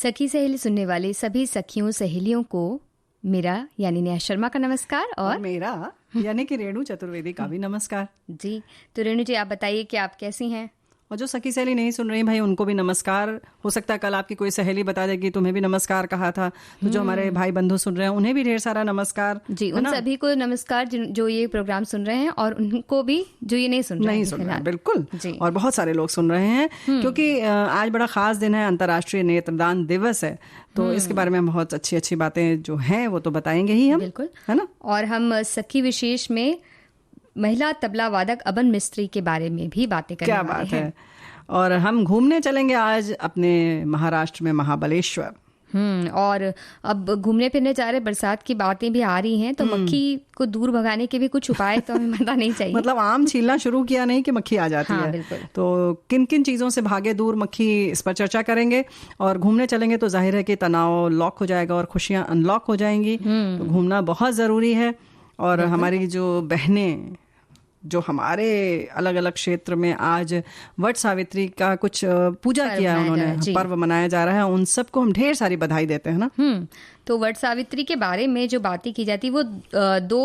सखी सहेली सुनने वाले सभी सखियों सहेलियों को मेरा यानी नेहा शर्मा का नमस्कार और मेरा यानी कि रेणु चतुर्वेदी का भी नमस्कार। जी, तो रेणु जी, आप बताइए कि आप कैसी हैं? और जो सखी सहेली नहीं सुन रही भाई, उनको भी नमस्कार। हो सकता है कल आपकी कोई सहेली बता देगी तुम्हें भी नमस्कार कहा था, तो जो हमारे भाई बंधु सुन रहे हैं उन्हें भी ढेर सारा नमस्कार जी। उन सभी को नमस्कार जो ये प्रोग्राम सुन रहे हैं और उनको भी जो ये नहीं सुन रहे हैं। बिल्कुल जी। और बहुत सारे लोग सुन रहे हैं क्योंकि आज बड़ा खास दिन है, अंतर्राष्ट्रीय नेत्रदान दिवस है, तो इसके बारे में बहुत अच्छी अच्छी बातें जो हैं वो तो बताएंगे ही हम, बिल्कुल, है ना। और हम सखी विशेष में महिला तबला वादक अबन मिस्त्री के बारे में भी बातें करने वाले हैं। क्या बात है। और हम घूमने चलेंगे आज अपने महाराष्ट्र में महाबलेश्वर। और अब घूमने फिरने जा रहे, बरसात की बातें भी आ रही हैं, तो मक्खी को दूर भगाने के भी कुछ उपाय तो हमें पता नहीं चाहिए। मतलब आम छीलना शुरू किया नहीं कि मक्खी आ जाती है। बिल्कुल। तो किन किन चीजों से भागे दूर मक्खी, इस पर चर्चा करेंगे। और घूमने चलेंगे तो जाहिर है कि तनाव लॉक हो जाएगा और खुशियां अनलॉक हो जाएंगी। तो घूमना बहुत जरूरी है। और हमारी जो बहनें जो हमारे अलग अलग क्षेत्र में आज वट सावित्री का कुछ पूजा किया है, उन्होंने पर्व मनाया जा रहा है, उन सबको हम ढेर सारी बधाई देते हैं ना। तो वट सावित्री के बारे में जो बातें की जाती है वो 2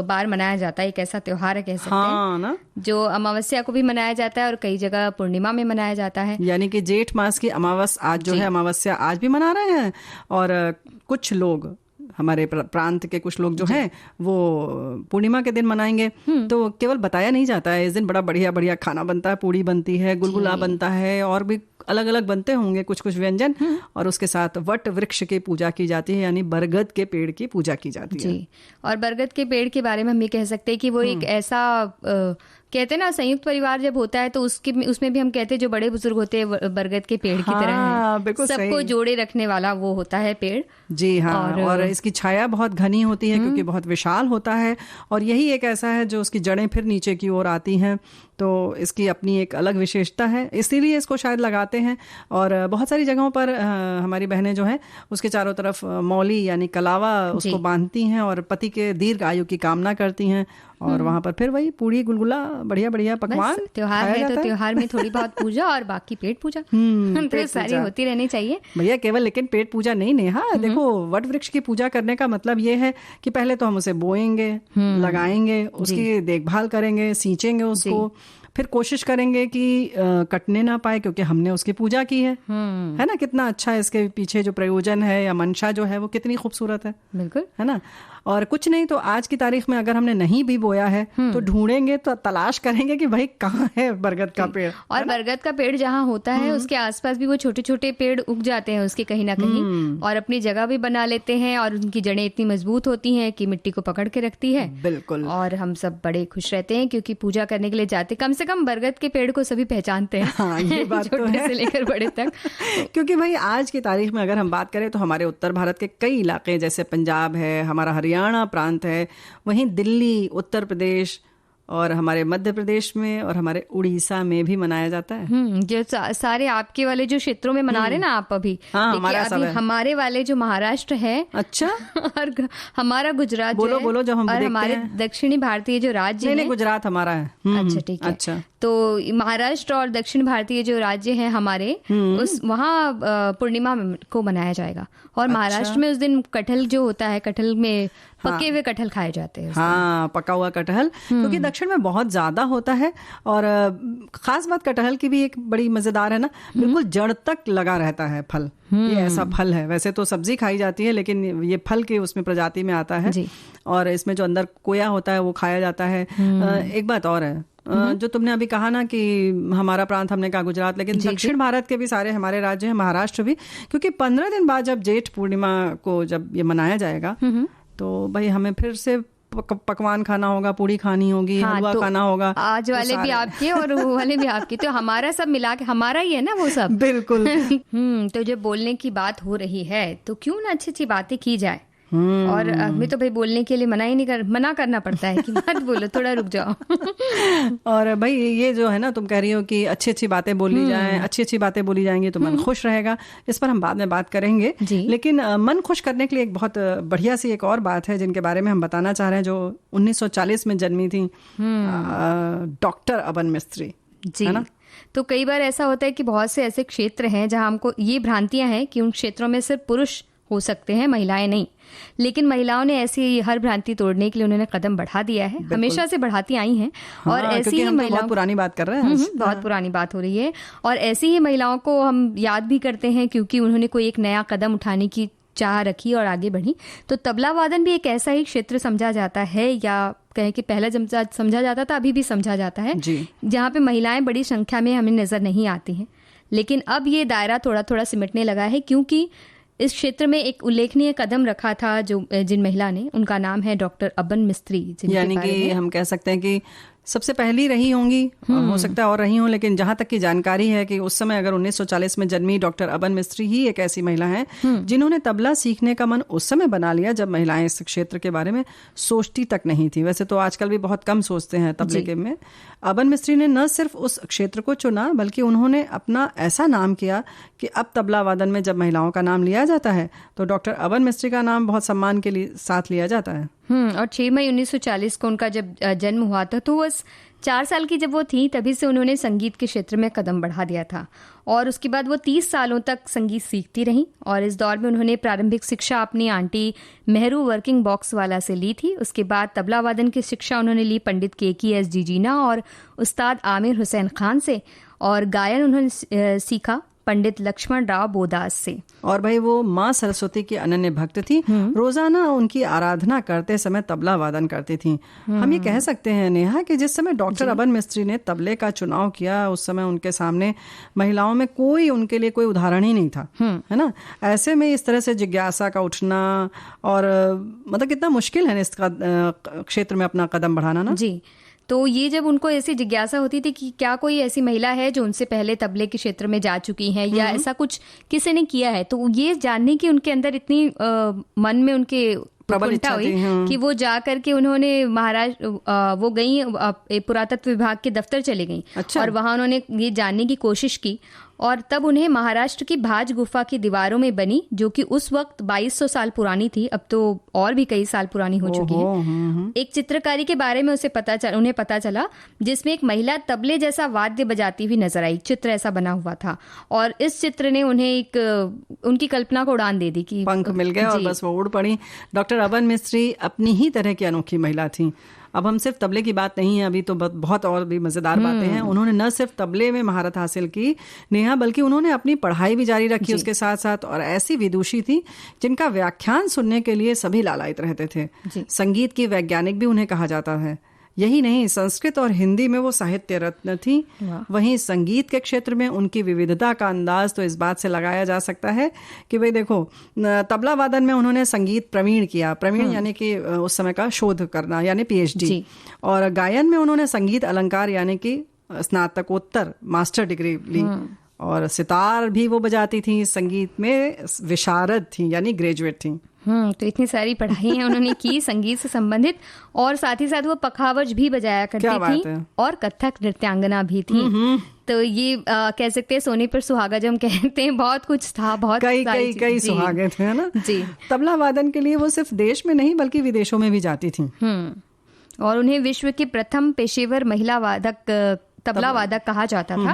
बार मनाया जाता है। एक ऐसा त्योहार है, कह सकते हैं ना, जो अमावस्या को भी मनाया जाता है और कई जगह पूर्णिमा में मनाया जाता है। यानी कि जेठ मास की अमावस्या आज जो है, अमावस्या आज भी मना रहे हैं। और कुछ लोग, हमारे प्रांत के कुछ लोग जो हैं वो पूर्णिमा के दिन मनाएंगे। तो केवल बताया नहीं जाता है, इस दिन बड़ा बढ़िया बढ़िया खाना बनता है, पूड़ी बनती है, गुलगुला बनता है, और भी अलग अलग बनते होंगे कुछ कुछ व्यंजन। और उसके साथ वट वृक्ष की पूजा की जाती है, यानी बरगद के पेड़ की पूजा की जाती है। और बरगद के पेड़ के बारे में हम ये कह सकते हैं कि वो एक ऐसा कहते हैं ना, संयुक्त परिवार जब होता है तो उसमें भी हम कहते हैं जो बड़े बुजुर्ग होते हैं बरगद के पेड़ की तरह है, सबको जोड़े रखने वाला वो होता है पेड़। जी हाँ। और इसकी छाया बहुत घनी होती है क्योंकि बहुत विशाल होता है, और यही एक ऐसा है जो उसकी जड़ें फिर नीचे की ओर आती हैं, तो इसकी अपनी एक अलग विशेषता है, इसीलिए इसको शायद लगाते हैं। और बहुत सारी जगहों पर हमारी बहनें जो हैं उसके चारों तरफ मौली यानी कलावा उसको बांधती हैं और पति के दीर्घ आयु की कामना करती हैं। और वहां पर फिर वही पूड़ी गुलगुला बढ़िया बढ़िया पकवान, त्योहार है तो त्योहार में थोड़ी बहुत पूजा और बाकी पेट पूजा तो सारी होती रहनी चाहिए भैया। केवल लेकिन पेट पूजा नहीं नेहा, देखो वट वृक्ष की पूजा करने का मतलब ये है कि पहले तो हम उसे बोएंगे, लगाएंगे, उसकी देखभाल करेंगे, सींचेंगे उसको, फिर कोशिश करेंगे कि कटने ना पाए क्योंकि हमने उसकी पूजा की है ना। कितना अच्छा है, इसके पीछे जो प्रयोजन है या मंशा जो है वो कितनी खूबसूरत है। बिल्कुल, है ना। और कुछ नहीं तो आज की तारीख में अगर हमने नहीं भी बोया है तो ढूंढेंगे, तो तलाश करेंगे कि भाई कहाँ है बरगद का पेड़। और बरगद का पेड़ जहाँ होता है उसके आसपास भी वो छोटे छोटे पेड़ उग जाते हैं उसके कहीं ना कहीं, और अपनी जगह भी बना लेते हैं, और उनकी जड़ें इतनी मजबूत होती हैं कि मिट्टी को पकड़ के रखती है। बिल्कुल। और हम सब बड़े खुश रहते हैं क्योंकि पूजा करने के लिए जाते, कम से कम बरगद के पेड़ को सभी पहचानते हैं। हाँ, ये बात तो छोटे से लेकर बड़े तक। क्योंकि भाई आज की तारीख में अगर हम बात करें तो हमारे उत्तर भारत के कई इलाके, जैसे पंजाब है, हमारा हरियाणा प्रांत है, वहीं दिल्ली, उत्तर प्रदेश और हमारे मध्य प्रदेश में और हमारे उड़ीसा में भी मनाया जाता है। जो सारे आपके वाले जो क्षेत्रों में मना रहे ना आप अभी, हमारे वाले जो महाराष्ट्र है, अच्छा, और हमारा गुजरात, बोलो जो हम, और हमारे दक्षिणी भारतीय जो राज्य नहीं, गुजरात हमारा है। अच्छा, ठीक है। अच्छा, तो महाराष्ट्र और दक्षिण भारतीय जो राज्य हैं हमारे, उस वहाँ पूर्णिमा को मनाया जाएगा। और महाराष्ट्र में उस दिन कटहल जो होता है, कटहल में पके हुए कटहल खाए जाते हैं। हाँ, पका हुआ कटहल, क्योंकि दक्षिण में बहुत ज्यादा होता है। और खास बात कटहल की भी एक बड़ी मजेदार है ना, बिल्कुल जड़ तक लगा रहता है फल। ये ऐसा फल है, वैसे तो सब्जी खाई जाती है लेकिन ये फल के उसमें प्रजाति में आता है। और इसमें जो अंदर कोया होता है वो खाया जाता है। एक बात और है, जो तुमने अभी कहा ना कि हमारा प्रांत, हमने कहा गुजरात, लेकिन दक्षिण भारत के भी सारे हमारे राज्य हैं, महाराष्ट्र भी, क्योंकि 15 दिन बाद जब जेठ पूर्णिमा को जब ये मनाया जाएगा तो भाई हमें फिर से पकवान खाना होगा, पूड़ी खानी होगी, हलवा खाना होगा। आज वाले भी आपके और वो वाले भी आपके, तो हमारा सब मिला के हमारा ही है ना वो सब। बिल्कुल। तो जब बोलने की बात हो रही है तो क्यों ना अच्छी अच्छी बातें की जाए। और हमें तो भाई बोलने के लिए मना करना पड़ता है कि मत बोलो, थोड़ा रुक जाओ। और भाई ये जो है ना, तुम कह रही हो कि अच्छी अच्छी बातें बोली जाएं, अच्छी अच्छी बातें बोली जाएंगी तो मन खुश रहेगा। इस पर हम बाद में बात करेंगे। लेकिन मन खुश करने के लिए एक बहुत बढ़िया सी एक और बात है जिनके बारे में हम बताना चाह रहे हैं, जो 1940 में जन्मी थी डॉक्टर अबन मिस्त्री, है ना। तो कई बार ऐसा होता है कि बहुत से ऐसे क्षेत्र हैं जहां हमको ये भ्रांतियां हैं कि उन क्षेत्रों में सिर्फ पुरुष हो सकते हैं, महिलाएं नहीं। लेकिन महिलाओं ने ऐसी हर भ्रांति तोड़ने के लिए उन्होंने कदम बढ़ा दिया है, हमेशा से बढ़ाती आई हैं। और ऐसी ही महिलाओं, बहुत पुरानी बात कर रहे हैं, बहुत पुरानी बात हो रही है, और ऐसी ही महिलाओं को हम याद भी करते हैं क्योंकि उन्होंने कोई एक नया कदम उठाने की चाह रखी और आगे बढ़ी। तो तबला वादन भी एक ऐसा ही क्षेत्र समझा जाता है, या कहें कि पहले समझा जाता था, अभी भी समझा जाता है, जहाँ पे महिलाएं बड़ी संख्या में हमें नजर नहीं आती हैं। लेकिन अब ये दायरा थोड़ा थोड़ा सिमटने लगा है, क्योंकि इस क्षेत्र में एक उल्लेखनीय कदम रखा था जिन महिला ने, उनका नाम है डॉक्टर अबन मिस्त्री, यानी कि हम कह सकते हैं कि सबसे पहली रही होंगी, हो सकता है और रही हों, लेकिन जहां तक की जानकारी है कि उस समय अगर 1940 में जन्मी डॉक्टर अबन मिस्त्री ही एक ऐसी महिला हैं जिन्होंने तबला सीखने का मन उस समय बना लिया जब महिलाएं इस क्षेत्र के बारे में सोचती तक नहीं थी। वैसे तो आजकल भी बहुत कम सोचते हैं तबले के में। अबन मिस्त्री ने न सिर्फ उस क्षेत्र को चुना, बल्कि उन्होंने अपना ऐसा नाम किया कि अब तबला वादन में जब महिलाओं का नाम लिया जाता है तो डॉक्टर अबन मिस्त्री का नाम बहुत सम्मान के लिए साथ लिया जाता है। और 6 मई 1940 को उनका जब जन्म हुआ था, तो बस 4 साल की जब वो थी तभी से उन्होंने संगीत के क्षेत्र में कदम बढ़ा दिया था। और उसके बाद वो 30 सालों तक संगीत सीखती रहीं, और इस दौर में उन्होंने प्रारंभिक शिक्षा अपनी आंटी मेहरू वर्किंग बॉक्स वाला से ली थी। उसके बाद तबला वादन की शिक्षा उन्होंने ली पंडित KKS जीजीना और उस्ताद आमिर हुसैन खान से, और गायन उन्होंने सीखा पंडित लक्ष्मण राव बोदास से। और भाई वो माँ सरस्वती की अनन्य भक्त थी, रोजाना उनकी आराधना करते समय तबला वादन करती थी। हम ये कह सकते हैं नेहा कि जिस समय डॉक्टर अबन मिस्त्री ने तबले का चुनाव किया, उस समय उनके सामने महिलाओं में उनके लिए कोई उदाहरण ही नहीं था, है ना। ऐसे में इस तरह से जिज्ञासा का उठना और मतलब कितना मुश्किल है इस क्षेत्र में अपना कदम बढ़ाना ना। जी, तो ये जब उनको ऐसी जिज्ञासा होती थी कि क्या कोई ऐसी महिला है जो उनसे पहले तबले के क्षेत्र में जा चुकी है, या ऐसा कुछ किसी ने किया है, तो ये जानने की उनके अंदर इतनी मन में उनके प्रबल इच्छा हुई कि वो जा करके उन्होंने महाराष्ट्र वो गई, पुरातत्व विभाग के दफ्तर चले गई। अच्छा। और वहां उन्होंने ये जानने की कोशिश की, और तब उन्हें महाराष्ट्र की भाज गुफा की दीवारों में बनी, जो कि उस वक्त 2200 साल पुरानी थी, अब तो और भी कई साल पुरानी हो चुकी है, एक चित्रकारी के बारे में उन्हें पता चला जिसमें एक महिला तबले जैसा वाद्य बजाती हुई नजर आई। चित्र ऐसा बना हुआ था, और इस चित्र ने उन्हें उनकी कल्पना को उड़ान दे दी कि पंख मिल गए और बस वो उड़ पड़ी। डॉक्टर अबन मिस्त्री अपनी ही तरह की अनोखी महिला थी। अब हम सिर्फ तबले की बात नहीं है, अभी तो बहुत और भी मजेदार बातें हैं। उन्होंने न सिर्फ तबले में महारत हासिल की नेहा, बल्कि उन्होंने अपनी पढ़ाई भी जारी रखी उसके साथ साथ, और ऐसी विदुषी थी जिनका व्याख्यान सुनने के लिए सभी लालायित रहते थे। संगीत की वैज्ञानिक भी उन्हें कहा जाता है। यही नहीं, संस्कृत और हिंदी में वो साहित्य रत्न थी। वहीं संगीत के क्षेत्र में उनकी विविधता का अंदाज तो इस बात से लगाया जा सकता है कि भाई देखो, तबला वादन में उन्होंने संगीत प्रवीण किया। प्रवीण यानी कि उस समय का शोध करना, यानी PhD। और गायन में उन्होंने संगीत अलंकार यानी कि स्नातकोत्तर मास्टर डिग्री ली। और सितार भी वो बजाती थी, संगीत में विशारद थी यानी ग्रेजुएट थी। तो इतनी सारी पढ़ाई उन्होंने की संगीत से संबंधित, और साथ ही साथ वो पखावज भी बजाया करती थी, और कथक नृत्यांगना भी थी। तो ये कह सकते हैं सोने पर सुहागा जो हम कहते हैं, बहुत कुछ था, बहुत कई सुहागे थे, है ना जी। तबला वादन के लिए वो सिर्फ देश में नहीं बल्कि विदेशों में भी जाती थी। और उन्हें विश्व की प्रथम पेशेवर महिला तबला वादक कहा जाता था।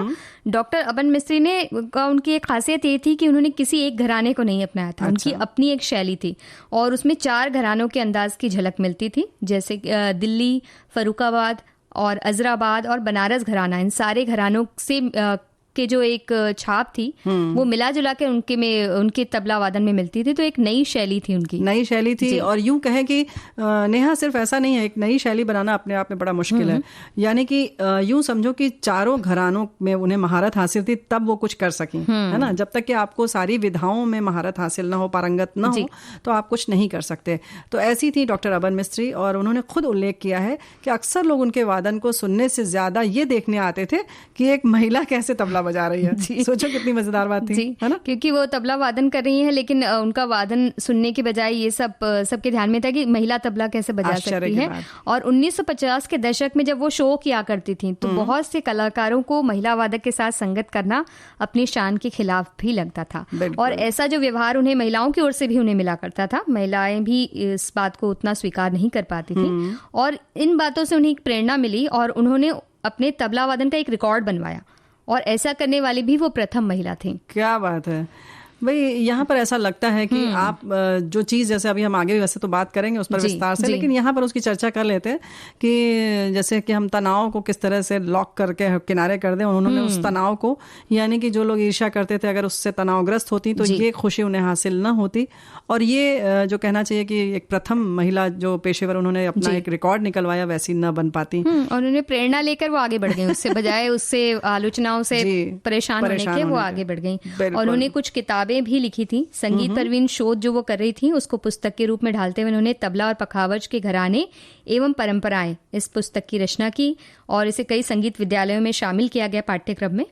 डॉक्टर अबन मिस्त्री ने उनकी एक खासियत ये थी कि उन्होंने किसी एक घराने को नहीं अपनाया था। उनकी अपनी एक शैली थी, और उसमें 4 घरानों के अंदाज की झलक मिलती थी, जैसे दिल्ली, फर्रुखाबाद और अजराबाद और बनारस घराना। इन सारे घरानों से के जो एक छाप थी वो मिला जुला के उनके तबला वादन में मिलती थी। तो एक नई शैली थी, उनकी नई शैली थी। और यूं कहें कि नेहा सिर्फ ऐसा नहीं है, एक नई शैली बनाना अपने आप में बड़ा मुश्किल है। यानी कि यूं समझो कि चारों घरानों में उन्हें महारत हासिल थी, तब वो कुछ कर सकी, है ना। जब तक कि आपको सारी विधाओं में महारत हासिल ना हो, पारंगत ना हो, तो आप कुछ नहीं कर सकते। तो ऐसी थी डॉक्टर अबन मिस्त्री। और उन्होंने खुद उल्लेख किया है कि अक्सर लोग उनके वादन को सुनने से ज्यादा ये देखने आते थे कि एक महिला कैसे तबला बजा रही है। सोचो कितनी मजेदार बात थी, है ना। क्योंकि वो तबला वादन कर रही है, लेकिन उनका वादन सुनने के बजाय ये सबके ध्यान में था कि महिला तबला कैसे बजा सकती है। और 1950 के दशक में जब वो शो किया करती थी, तो बहुत से कलाकारों को महिला वादक के साथ संगत करना अपनी शान के खिलाफ भी लगता था। और ऐसा जो व्यवहार उन्हें महिलाओं की ओर से भी उन्हें मिला करता था, महिलाएं भी इस बात को उतना स्वीकार नहीं कर पाती थी। और इन बातों से उन्हें एक प्रेरणा मिली, और उन्होंने अपने तबला वादन का एक रिकॉर्ड बनवाया और ऐसा करने वाली भी वो प्रथम महिला थी। क्या बात है भाई। यहाँ पर ऐसा लगता है कि आप जो चीज़, जैसे अभी हम आगे वैसे तो बात करेंगे उस पर विस्तार से, लेकिन यहाँ पर उसकी चर्चा कर लेते हैं कि जैसे कि हम तनाव को किस तरह से लॉक करके किनारे कर दें। उन्होंने उस तनाव को, यानी कि जो लोग ईर्ष्या करते थे, अगर उससे तनावग्रस्त होती तो ये खुशी उन्हें हासिल न होती। और ये जो कहना चाहिए कि एक प्रथम महिला जो पेशेवर उन्होंने अपना एक रिकॉर्ड निकलवाया, वैसी न बन पाती। और उन्हें प्रेरणा लेकर वो आगे बढ़ गई, उससे बजाय उससे आलोचनाओं से परेशान होने के वो आगे बढ़ गई। और उन्होंने कुछ किताबें भी लिखी थी। संगीत परवीन शोध जो वो कर रही थी उसको पुस्तक के रूप में ढालते हुए उन्होंने तबला और पखावज के घराने एवं परंपराएं इस पुस्तक की रचना की और इसे कई संगीत विद्यालयों में शामिल किया गया पाठ्यक्रम में।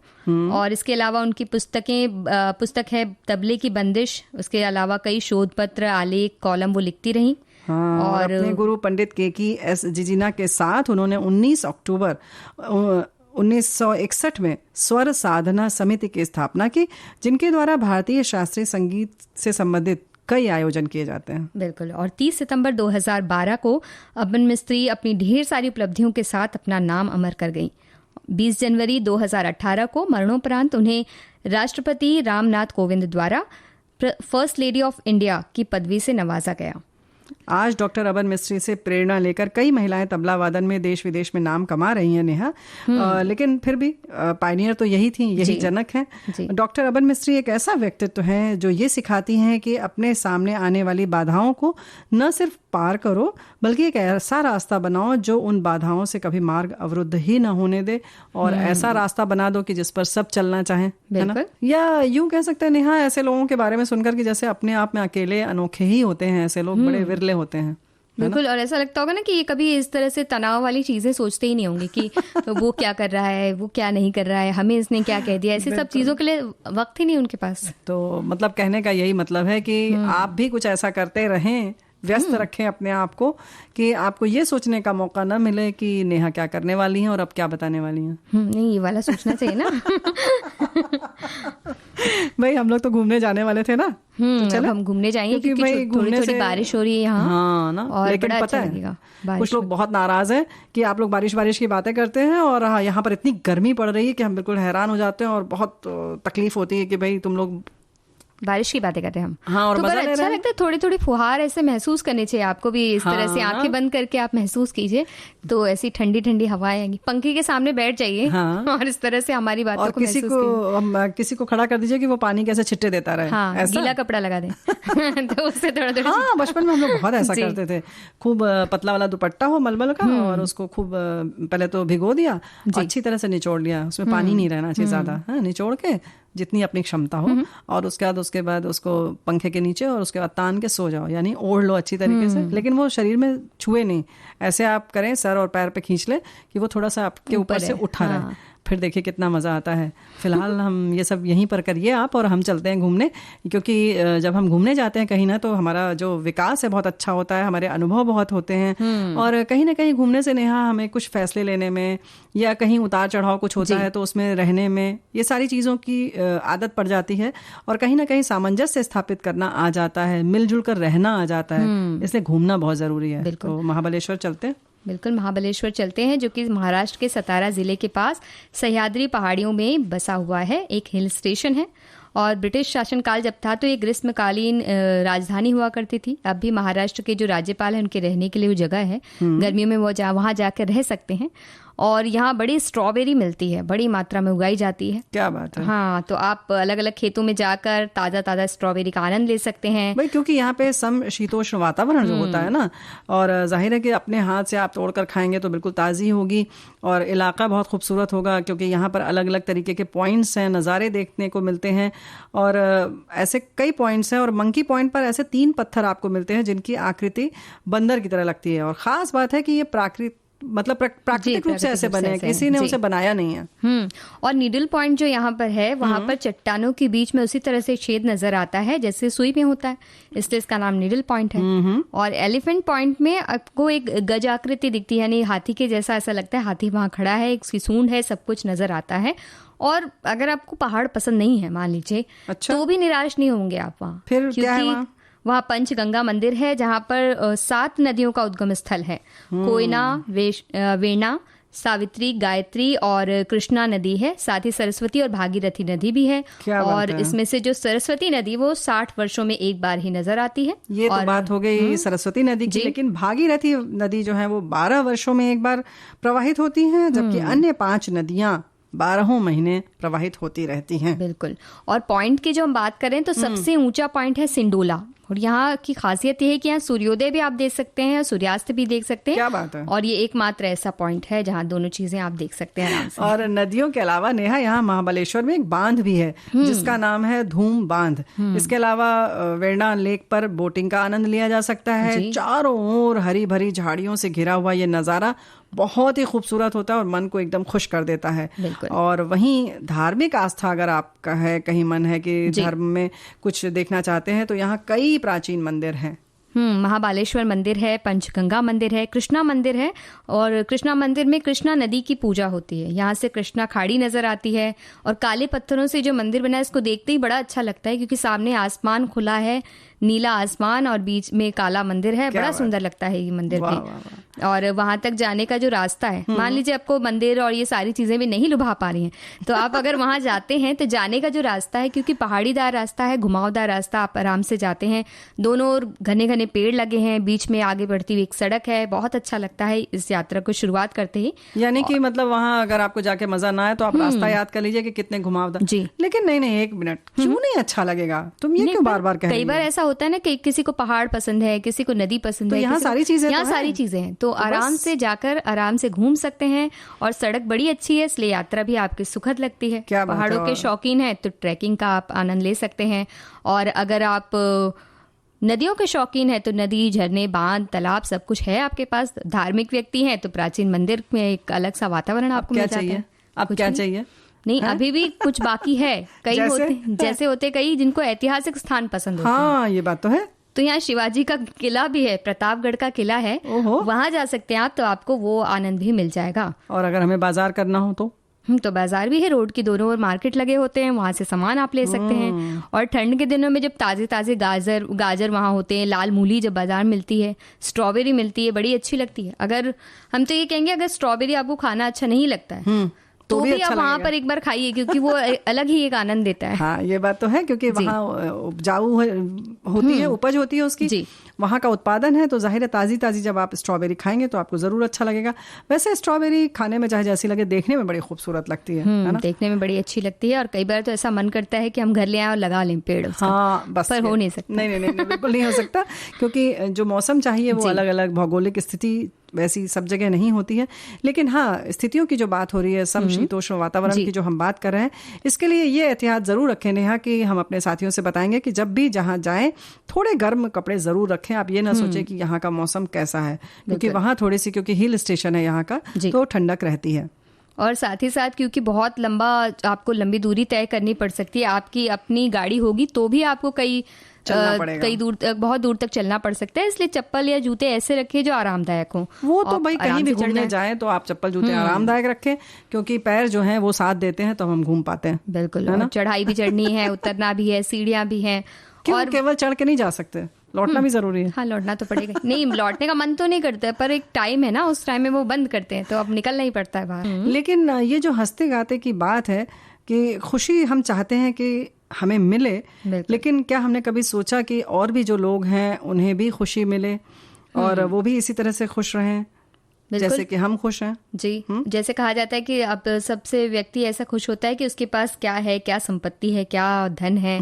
और इसके अलावा उनकी पुस्तक है तबले की बंदिश। उसके अलावा कई शोध पत्र, आलेख, कॉलम वो लिखती रही। और अपने गुरु पंडित केकी एस जिजिना के साथ उन्होंने 19 अक्टूबर 1961 में स्वर साधना समिति की स्थापना की, जिनके द्वारा भारतीय शास्त्रीय संगीत से संबंधित कई आयोजन किए जाते हैं। बिल्कुल। और 30 सितंबर 2012 को अबन मिस्त्री अपनी ढेर सारी उपलब्धियों के साथ अपना नाम अमर कर गई। 20 जनवरी 2018 को मरणोपरांत उन्हें राष्ट्रपति रामनाथ कोविंद द्वारा फर्स्ट लेडी ऑफ इंडिया की पदवी से नवाजा गया। आज डॉक्टर अबन मिस्त्री से प्रेरणा लेकर कई महिलाएं तबला वादन में देश विदेश में नाम कमा रही हैं नेहा। लेकिन फिर भी पायनियर तो यही थी, यही जनक हैं। डॉक्टर अबन मिस्त्री एक ऐसा व्यक्तित्व है जो ये सिखाती हैं कि अपने सामने आने वाली बाधाओं को न सिर्फ पार करो, बल्कि एक ऐसा रास्ता बनाओ जो उन बाधाओं से कभी मार्ग अवरुद्ध ही न होने दे, और ऐसा रास्ता बना दो कि जिस पर सब चलना चाहें, है ना? या यूं कह सकते हैं नेहा, ऐसे लोगों के बारे में सुनकर कि जैसे अपने आप में अकेले अनोखे ही होते हैं, ऐसे लोग बड़े विरले होते हैं। बिल्कुल। और ऐसा लगता होगा ना कि ये कभी इस तरह से तनाव वाली चीजें सोचते ही नहीं होंगे कि वो क्या कर रहा है, वो क्या नहीं कर रहा है, हमें इसने क्या कह दिया, ऐसी सब चीजों के लिए वक्त ही नहीं उनके पास। तो मतलब कहने का यही मतलब है कि आप भी कुछ ऐसा करते रहें, व्यस्त रखें अपने आप को, कि आपको ये सोचने का मौका ना मिले कि नेहा क्या करने वाली हैं और अब क्या बताने वाली हैं। नहीं, ये वाला सोचना चाहिए ना। भाई हम लोग तो घूमने जाने वाले थे ना, तो चलो हम घूमने जाएंगे क्योंकि थोड़ी बारिश हो रही है यहाँ। हाँ ना, और लेकिन पता है कुछ लोग बहुत नाराज हैं कि आप लोग बारिश की बातें करते हैं और यहाँ पर इतनी गर्मी पड़ रही है कि हम बिल्कुल हैरान हो जाते हैं और बहुत तकलीफ होती है कि भाई तुम लोग बारिश की बातें करते हैं हम। हाँ, और तो मजा अच्छा लगता है, थोड़ी थोड़ी फुहार ऐसे महसूस करनी चाहिए आपको भी, इस तरह से आंखें बंद करके आप महसूस कीजिए, तो ऐसी ठंडी ठंडी हवाएं आएंगी। पंखे के सामने बैठ जाइए और इस तरह से हमारी बातों को महसूस कीजिए। किसी को खड़ा कर दीजिए कि वो पानी कैसे छिट्टे देता रहे। हाँ, गीला कपड़ा लगा दें तो उससे थोड़ा। हाँ, बचपन में हम लोग बहुत ऐसा करते थे। खूब पतला वाला दुपट्टा हो मलमल का, और उसको खूब पहले तो भिगो दिया, अच्छी तरह से निचोड़ लिया, उसमें पानी नहीं रहना चाहिए ज्यादा, निचोड़ के जितनी अपनी क्षमता हो, और उसके बाद उसको पंखे के नीचे और उसके बाद तान के सो जाओ, यानी ओढ़ लो अच्छी तरीके से, लेकिन वो शरीर में छुए नहीं। ऐसे आप करें, सर और पैर पे खींच ले कि वो थोड़ा सा आपके ऊपर से उठा रहे, फिर देखिए कितना मज़ा आता है। फिलहाल हम ये सब यहीं पर करिए आप, और हम चलते हैं घूमने, क्योंकि जब हम घूमने जाते हैं कहीं ना, तो हमारा जो विकास है बहुत अच्छा होता है, हमारे अनुभव बहुत होते हैं, और कहीं ना कहीं घूमने से नेहा हमें कुछ फैसले लेने में या कहीं उतार चढ़ाव कुछ होता है तो उसमें रहने में, ये सारी चीज़ों की आदत पड़ जाती है, और कहीं ना कहीं सामंजस्य स्थापित करना आ जाता है, मिलजुल कर रहना आ जाता है, इसलिए घूमना बहुत ज़रूरी है। तो महाबलेश्वर चलते हैं। बिल्कुल, महाबलेश्वर चलते हैं, जो कि महाराष्ट्र के सतारा जिले के पास सह्याद्री पहाड़ियों में बसा हुआ है, एक हिल स्टेशन है। और ब्रिटिश शासनकाल जब था तो ये ग्रीष्मकालीन राजधानी हुआ करती थी। अब भी महाराष्ट्र के जो राज्यपाल हैं उनके रहने के लिए वो जगह है, गर्मियों में वो वहाँ जाकर रह सकते हैं। और यहाँ बड़ी स्ट्रॉबेरी मिलती है, बड़ी मात्रा में उगाई जाती है। क्या बात है। हाँ, तो आप अलग अलग खेतों में जाकर ताज़ा ताज़ा स्ट्रॉबेरी का आनंद ले सकते हैं भाई, क्योंकि यहाँ पे समशीतोष्ण वातावरण जो होता है ना, और जाहिर है कि अपने हाथ से आप तोड़ कर खाएंगे तो बिल्कुल ताज़ी होगी, और इलाका बहुत खूबसूरत होगा, क्योंकि यहाँ पर अलग अलग तरीके के पॉइंट्स हैं, नज़ारे देखने को मिलते हैं, और ऐसे कई पॉइंट्स हैं। और मंकी पॉइंट पर ऐसे 3 पत्थर आपको मिलते हैं जिनकी आकृति बंदर की तरह लगती है, और ख़ास बात है कि ये प्राकृतिक रूप से ऐसे बने हैं, किसी ने उसे बनाया नहीं है। और नीडल पॉइंट जो यहाँ पर है, वहाँ पर चट्टानों के बीच में उसी तरह से छेद नजर आता है जैसे सुई में होता है, इसलिए इसका नाम नीडल पॉइंट है। और एलिफेंट पॉइंट में आपको एक गज आकृति दिखती है, यानी हाथी के जैसा ऐसा लगता है, हाथी वहाँ खड़ा है, उसकी सूंड है, सब कुछ नजर आता है। और अगर आपको पहाड़ पसंद नहीं है मान लीजिए, तो भी निराश नहीं होंगे आप वहाँ। फिर क्या है वहाँ पंचगंगा मंदिर है, जहाँ पर 7 नदियों का उद्गम स्थल है, कोयना, वेणा, सावित्री, गायत्री और कृष्णा नदी है। साथ ही सरस्वती और भागीरथी नदी भी है। और इसमें से जो सरस्वती नदी वो 60 वर्षों में एक बार ही नजर आती है। ये तो बात हो गई सरस्वती नदी की, लेकिन भागीरथी नदी जो है वो 12 वर्षों में एक बार प्रवाहित होती है, जबकि अन्य 5 नदियां 12 महीने प्रवाहित होती रहती हैं। बिल्कुल। और पॉइंट की जो हम बात करें तो सबसे ऊंचा पॉइंट है सिंडोला, और यहाँ की खासियत ये है कि यहाँ सूर्योदय भी आप देख सकते हैं, सूर्यास्त भी देख सकते हैं। क्या बात है। और ये एकमात्र ऐसा पॉइंट है जहाँ दोनों चीजें आप देख सकते हैं आराम से। और नदियों के अलावा नेहा, यहाँ महाबलेश्वर में एक बांध भी है जिसका नाम है धूम बांध। इसके अलावा वेरना लेक पर बोटिंग का आनंद लिया जा सकता है। चारों ओर हरी भरी झाड़ियों से घिरा हुआ ये नजारा बहुत ही खूबसूरत होता है और मन को एकदम खुश कर देता है। और वहीं धार्मिक आस्था अगर आपका है, कहीं मन है कि धर्म में कुछ देखना चाहते हैं, तो यहाँ कई प्राचीन मंदिर हैं। महाबालेश्वर मंदिर है, पंचगंगा मंदिर है, कृष्णा मंदिर है। और कृष्णा मंदिर में कृष्णा नदी की पूजा होती है। यहाँ से कृष्णा खाड़ी नजर आती है और काले पत्थरों से जो मंदिर बना है इसको देखते ही बड़ा अच्छा लगता है, क्योंकि सामने आसमान खुला है, नीला आसमान और बीच में काला मंदिर है। बड़ा सुंदर लगता है ये मंदिर भी। और वहां तक जाने का जो रास्ता है, मान लीजिए आपको मंदिर और ये सारी चीजें भी नहीं लुभा पा रही हैं, तो आप अगर वहां जाते हैं तो जाने का जो रास्ता है, क्योंकि पहाड़ीदार रास्ता है, घुमावदार रास्ता, आप आराम से जाते हैं। दोनों ओर घने घने पेड़ लगे हैं, बीच में आगे बढ़ती हुई एक सड़क है। बहुत अच्छा लगता है इस यात्रा को शुरुआत करते ही। यानी कि मतलब वहां अगर आपको जाके मजा ना आए तो आप रास्ता याद कर लीजिए कि कितने घुमावदार। जी। लेकिन नहीं, एक मिनट, क्यों नहीं अच्छा लगेगा? तुम ये क्यों बार बार कह रही हो? कई बार ऐसा होता है ना कि किसी को पहाड़ पसंद है, किसी को नदी पसंद है। यहाँ सारी चीजें हैं, तो आराम से जाकर आराम से घूम सकते हैं। और सड़क बड़ी अच्छी है, इसलिए यात्रा भी आपकी सुखद लगती है। पहाड़ों के शौकीन हैं तो ट्रैकिंग का आप आनंद ले सकते हैं। और अगर आप नदियों के शौकीन है तो नदी, झरने, बांध, तालाब सब कुछ है आपके पास। धार्मिक व्यक्ति हैं तो प्राचीन मंदिर में एक अलग सा वातावरण आपको मिल जाता है। अब क्या चाहिए? नहीं, अभी भी कुछ बाकी है। कई जैसे होते कई जिनको ऐतिहासिक स्थान पसंद होते हैं। हाँ, ये बात तो है। तो यहाँ शिवाजी का किला भी है, प्रतापगढ़ का किला है, वहां जा सकते हैं आप, तो आपको वो आनंद भी मिल जाएगा। और अगर हमें बाजार करना हो तो बाजार भी है, रोड की दोनों ओर मार्केट लगे होते हैं, वहां से सामान आप ले सकते हैं। और ठंड के दिनों में जब ताजे ताजे गाजर वहां होते हैं, लाल मूली जब बाजार मिलती है, स्ट्रॉबेरी मिलती है, बड़ी अच्छी लगती है। अगर हम तो ये कहेंगे अगर स्ट्रॉबेरी आपको खाना अच्छा नहीं लगता है तो भी अच्छा आप वहाँ पर एक बार खाइए, क्योंकि वो अलग ही एक आनंद देता है। हाँ, ये बात तो है, क्योंकि वहाँ उपजाऊ होती है, उपज होती है उसकी, वहाँ का उत्पादन है, तो जाहिर है ताजी ताजी जब आप स्ट्रॉबेरी खाएंगे तो आपको जरूर अच्छा लगेगा। वैसे स्ट्रॉबेरी खाने में चाहे जैसी लगे, देखने में बड़ी खूबसूरत लगती है ना? देखने में बड़ी अच्छी लगती है। और कई बार तो ऐसा मन करता है कि हम घर ले आए और लगा लें पेड़ उसका। हाँ, बस पर हो नहीं सकता। नहीं, बिल्कुल नहीं हो सकता, क्योंकि जो मौसम चाहिए वो अलग अलग भौगोलिक स्थिति वैसी सब जगह नहीं होती है। लेकिन हाँ, स्थितियों की जो बात हो रही है, समशीतोष्ण वातावरण की जो हम बात कर रहे हैं, इसके लिए ये एहतियात जरूर रखें नेहा कि हम अपने साथियों से बताएंगे कि जब भी जहाँ जाएं थोड़े गर्म कपड़े जरूर रखें। आप ये ना सोचें कि यहाँ का मौसम कैसा है, क्योंकि वहाँ थोड़ी सी, क्योंकि हिल स्टेशन है यहाँ का, तो ठंडक रहती है। और साथ ही साथ क्योंकि बहुत आपको लंबी दूरी तय करनी पड़ सकती है, आपकी अपनी गाड़ी होगी तो भी आपको बहुत दूर तक चलना पड़ सकता है, इसलिए चप्पल या जूते ऐसे रखें जो आरामदायक हो। वो तो भाई कहीं भी घूमने जाएं तो आप चप्पल जूते आरामदायक रखें, क्योंकि पैर जो हैं वो साथ देते हैं तो हम घूम पाते हैं। बिल्कुल। चढ़ाई भी चढ़नी है, उतरना भी है, सीढ़ियां भी हैं। और केवल चढ़ के नहीं जा सकते, लौटना भी जरूरी है। हाँ, लौटना तो पड़ेगा। नहीं, लौटने का मन तो नहीं करता, पर एक टाइम है ना, उस टाइम में वो बंद करते हैं तो अब निकलना ही पड़ता है बाहर। लेकिन ये जो हंसते गाते की बात है कि खुशी हम चाहते हैं कि हमें मिले, लेकिन क्या हमने कभी सोचा कि और भी जो लोग हैं उन्हें भी खुशी मिले और वो भी इसी तरह से खुश रहें जैसे कि हम खुश हैं? जी। जैसे कहा जाता है कि अब सबसे व्यक्ति ऐसा खुश होता है कि उसके पास क्या है, क्या संपत्ति है, क्या धन है,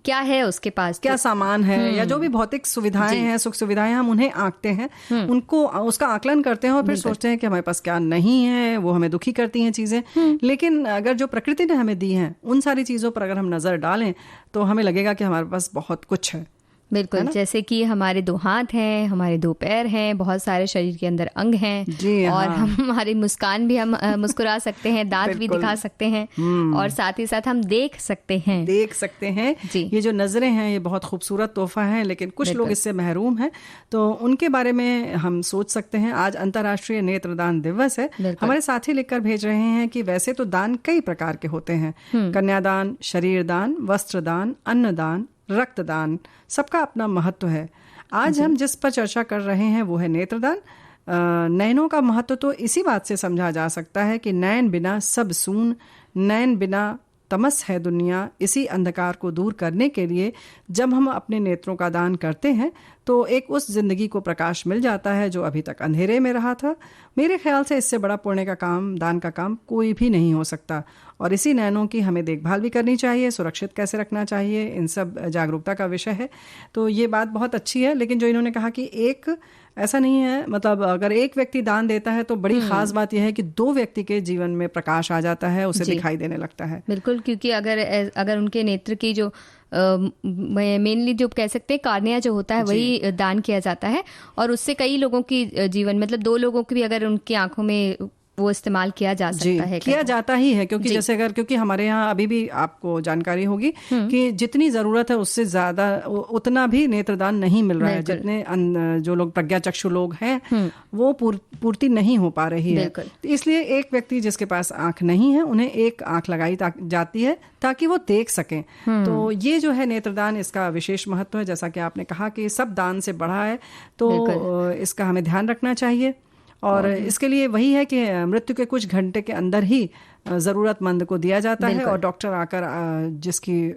क्या है उसके पास, क्या सामान है, या जो भी भौतिक सुविधाएं हैं, सुख सुविधाएं, हम उन्हें आंकते हैं, उनको उसका आकलन करते हैं और फिर सोचते हैं कि हमारे पास क्या नहीं है, वो हमें दुखी करती हैं चीजें। लेकिन अगर जो प्रकृति ने हमें दी है उन सारी चीजों पर अगर हम नजर डालें तो हमें लगेगा कि हमारे पास बहुत कुछ है। बिल्कुल, जैसे कि हमारे 2 हाथ हैं, हमारे 2 पैर हैं, बहुत सारे शरीर के अंदर अंग हैं, और हमारी मुस्कान भी हम मुस्कुरा सकते हैं, दांत भी दिखा सकते हैं, और साथ ही साथ हम देख सकते हैं जी। ये जो नजरें हैं ये बहुत खूबसूरत तोहफा है, लेकिन कुछ लोग इससे महरूम हैं, तो उनके बारे में हम सोच सकते हैं। आज अंतर्राष्ट्रीय नेत्रदान दिवस है। हमारे साथी लिखकर भेज रहे हैं कि वैसे तो दान कई प्रकार के होते हैं, कन्यादान, शरीर दान, वस्त्र दान, अन्नदान, रक्तदान, सबका अपना महत्व है। आज हम जिस पर चर्चा कर रहे हैं वो है नेत्रदान। नयनों का महत्व तो इसी बात से समझा जा सकता है कि नयन बिना सब सून, नयन बिना तमस है दुनिया। इसी अंधकार को दूर करने के लिए जब हम अपने नेत्रों का दान करते हैं तो एक उस जिंदगी को प्रकाश मिल जाता है जो अभी तक अंधेरे में रहा था। मेरे ख्याल से इससे बड़ा पुण्य का काम, दान का काम कोई भी नहीं हो सकता। और इसी नयनों की हमें देखभाल भी करनी चाहिए, सुरक्षित कैसे रखना चाहिए, इन सब जागरूकता का विषय है। तो ये बात बहुत अच्छी है। लेकिन जो इन्होंने कहा कि एक ऐसा नहीं है, मतलब अगर एक व्यक्ति दान देता है तो बड़ी खास बात यह है कि 2 व्यक्ति के जीवन में प्रकाश आ जाता है, उसे दिखाई देने लगता है। बिल्कुल, क्योंकि अगर उनके नेत्र की जो मेनली जो कह सकते हैं कार्निया जो होता है वही दान किया जाता है, और उससे कई लोगों की जीवन, मतलब 2 लोगों की भी अगर उनकी आंखों में वो इस्तेमाल किया जा सकता है, किया जाता ही है। क्योंकि जैसे अगर, क्योंकि हमारे यहाँ अभी भी आपको जानकारी होगी कि जितनी जरूरत है उससे ज्यादा उतना भी नेत्रदान नहीं मिल रहा है। जितने जो लोग प्रज्ञाचक्षु लोग हैं वो पूर्ति नहीं हो पा रही है। तो इसलिए एक व्यक्ति जिसके पास आंख नहीं है उन्हें एक आंख लगाई जाती है ताकि वो देख सकें। तो ये जो है नेत्रदान, इसका विशेष महत्व है। जैसा कि आपने कहा कि सब दान से बढ़ा है, तो इसका हमें ध्यान रखना चाहिए। और इसके लिए वही है कि मृत्यु के कुछ घंटे के अंदर ही ज़रूरतमंद को दिया जाता है, और डॉक्टर आकर जिसकी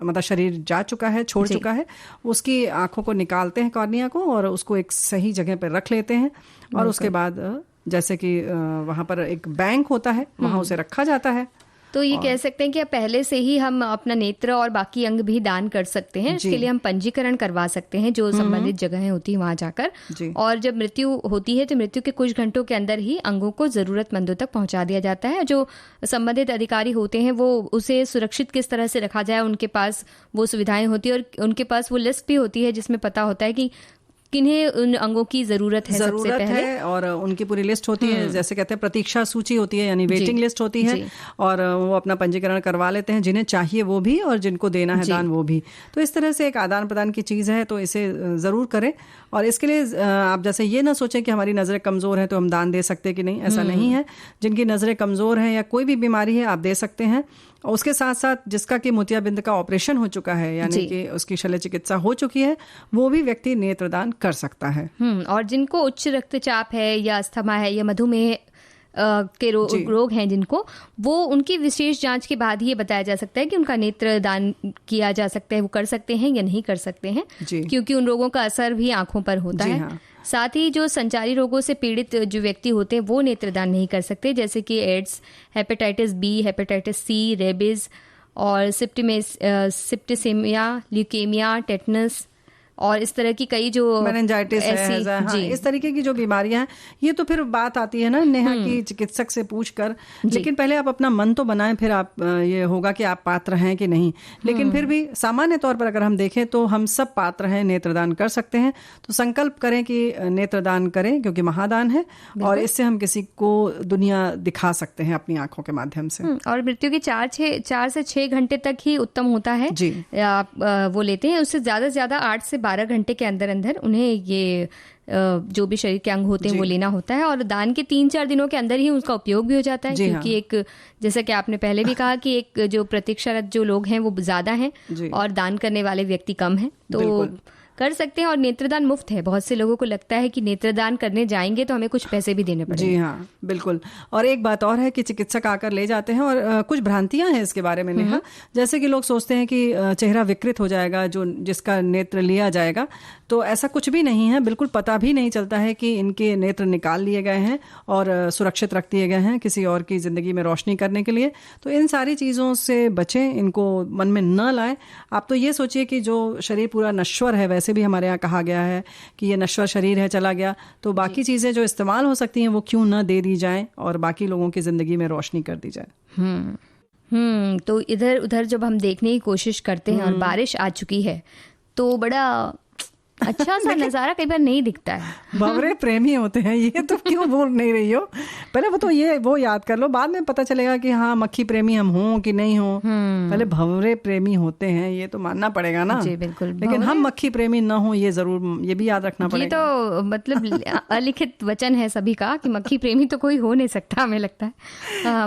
मतलब शरीर जा चुका है, छोड़ चुका है, उसकी आंखों को निकालते हैं, कॉर्निया को, और उसको एक सही जगह पर रख लेते हैं। और उसके बाद जैसे कि वहाँ पर एक बैंक होता है, वहाँ उसे रखा जाता है। तो ये कह सकते हैं कि पहले से ही हम अपना नेत्र और बाकी अंग भी दान कर सकते हैं। इसके लिए हम पंजीकरण करवा सकते हैं जो संबंधित जगहें होती है वहां जाकर, और जब मृत्यु होती है तो मृत्यु के कुछ घंटों के अंदर ही अंगों को जरूरतमंदों तक पहुंचा दिया जाता है। जो संबंधित अधिकारी होते हैं वो उसे सुरक्षित किस तरह से रखा जाए, उनके पास वो सुविधाएं होती है, और उनके पास वो लिस्ट भी होती है जिसमें पता होता है कि किन्हें उन अंगों की जरूरत है सबसे पहले, और उनकी पूरी लिस्ट होती है। जैसे कहते हैं प्रतीक्षा सूची होती है, यानी वेटिंग लिस्ट होती है, और वो अपना पंजीकरण करवा लेते हैं, जिन्हें चाहिए वो भी और जिनको देना है दान वो भी। तो इस तरह से एक आदान प्रदान की चीज़ है, तो इसे ज़रूर करें। और इसके लिए आप जैसे ये ना सोचें कि हमारी नज़रें कमज़ोर हैं तो हम दान दे सकते कि नहीं, ऐसा नहीं है। जिनकी नज़रें कमज़ोर हैं या कोई भी बीमारी है आप दे सकते हैं। और उसके साथ साथ जिसका कि मोतियाबिंद का ऑपरेशन हो चुका है, यानी कि उसकी शल्य चिकित्सा हो चुकी है, वो भी व्यक्ति नेत्रदान कर सकता है। और जिनको उच्च रक्तचाप है या अस्थमा है या मधुमेह के रोग हैं जिनको, वो उनकी विशेष जांच के बाद ही ये बताया जा सकता है कि उनका नेत्र दान किया जा सकता है, वो कर सकते हैं या नहीं कर सकते हैं, क्योंकि उन रोगों का असर भी आंखों पर होता है। साथ ही जो संचारी रोगों से पीड़ित जो व्यक्ति होते हैं वो नेत्रदान नहीं कर सकते, जैसे कि AIDS, hepatitis B, hepatitis C, rabies और सिप्टिसेमिया, ल्यूकेमिया, टेटनस और इस तरह की कई जो मेनिंजाइटिस है, हाँ, इस तरीके की जो बीमारियां हैं, ये तो फिर बात आती है ना नेहा की चिकित्सक से पूछकर। लेकिन पहले आप अपना मन तो बनाएं, फिर आप ये होगा कि आप पात्र हैं कि नहीं। लेकिन फिर भी सामान्य तौर पर अगर हम देखें तो हम सब पात्र हैं, नेत्रदान कर सकते हैं। तो संकल्प करें कि नेत्रदान करें, क्योंकि महादान है और इससे हम किसी को दुनिया दिखा सकते हैं अपनी आंखों के माध्यम से। और मृत्यु के 4 से 6 घंटे तक ही उत्तम होता है आप वो लेते हैं। उससे ज्यादा से ज्यादा 8 से 12 घंटे के अंदर अंदर उन्हें ये जो भी शरीर के अंग होते हैं वो लेना होता है, और दान के 3-4 दिनों के अंदर ही उसका उपयोग भी हो जाता है, क्योंकि एक जैसा कि आपने पहले भी कहा कि एक जो प्रतीक्षारत जो लोग हैं वो ज्यादा हैं और दान करने वाले व्यक्ति कम हैं, तो कर सकते हैं। और नेत्रदान मुफ्त है। बहुत से लोगों को लगता है कि नेत्रदान करने जाएंगे तो हमें कुछ पैसे भी देने पड़ेंगे। जी हाँ, बिल्कुल। और एक बात और है कि चिकित्सक आकर ले जाते हैं, और कुछ भ्रांतियां हैं इसके बारे में नेहा। जैसे कि लोग सोचते हैं कि चेहरा विकृत हो जाएगा जो जिसका नेत्र लिया जाएगा, तो ऐसा कुछ भी नहीं है। बिल्कुल पता भी नहीं चलता है कि इनके नेत्र निकाल लिए गए हैं और सुरक्षित रख दिए गए हैं किसी और की जिंदगी में रोशनी करने के लिए। तो इन सारी चीज़ों से बचें, इनको मन में न लाएं। आप तो ये सोचिए कि जो शरीर पूरा नश्वर है, वैसे भी हमारे यहाँ कहा गया है कि ये नश्वर शरीर है, चला गया, तो बाकी चीज़ें जो इस्तेमाल हो सकती हैं वो क्यों न दे दी जाएं और बाकी लोगों की ज़िंदगी में रोशनी कर दी जाए। तो इधर उधर जब हम देखने की कोशिश करते हैं और बारिश आ चुकी है तो बड़ा अच्छा सा नजारा कई बार नहीं दिखता है। भंवरे प्रेमी होते हैं, ये तो क्यों बोल नहीं रही हो? पहले वो याद कर लो, बाद में पता चलेगा कि हाँ मक्खी प्रेमी हम हों कि नहीं हों। पहले भंवरे प्रेमी होते हैं, ये तो मानना पड़ेगा ना। जी बिल्कुल। लेकिन हम मक्खी प्रेमी न हो, ये जरूर, ये भी याद रखना पड़ेगा। ये तो मतलब अलिखित वचन है सभी का कि मक्खी प्रेमी तो कोई हो नहीं सकता, हमें लगता है।